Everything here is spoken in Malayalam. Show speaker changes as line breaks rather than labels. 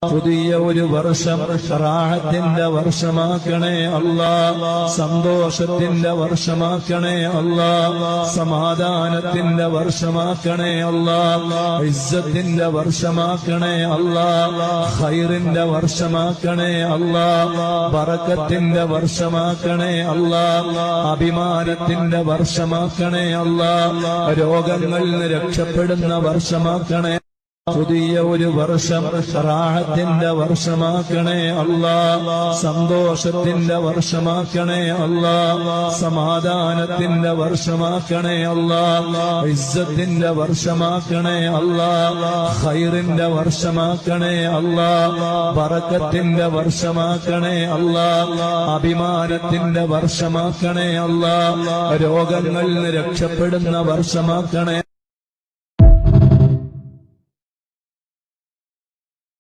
പുതിയ ഒരു വർഷം റാഹത്തിന്റെ വർഷമാക്കണേ അല്ലാ, സന്തോഷത്തിന്റെ വർഷമാക്കണേ അല്ലാ, സമാധാനത്തിന്റെ വർഷമാക്കണേ അല്ലാ, ഇസ്സത്തിന്റെ വർഷമാക്കണേ അല്ലാ, ഖൈറിന്റെ വർഷമാക്കണേ അല്ലാ, ബറക്കത്തിന്റെ വർഷമാക്കണേ അല്ലാ, അഭിമാനത്തിന്റെ വർഷമാക്കണേ അല്ലാ, രോഗങ്ങളിൽ നിന്ന് രക്ഷപ്പെടുന്ന വർഷമാക്കണേ. പുതിയ ഒരു വർഷം റാഹത്തിന്റെ വർഷമാക്കണേ അല്ലാ, സന്തോഷത്തിന്റെ വർഷമാക്കണേ അല്ലാ, സമാധാനത്തിന്റെ വർഷമാക്കണേ അല്ലാ, ഇസ്സത്തിന്റെ വർഷമാക്കണേ അല്ലാ, ഖൈറിന്റെ വർഷമാക്കണേ അല്ലാ, ബറക്കത്തിന്റെ വർഷമാക്കണേ അല്ലാ, അഭിമാനത്തിന്റെ വർഷമാക്കണേ അല്ലാ, രോഗങ്ങളിൽ നിന്ന് രക്ഷപ്പെടുന്ന വർഷമാക്കണേ.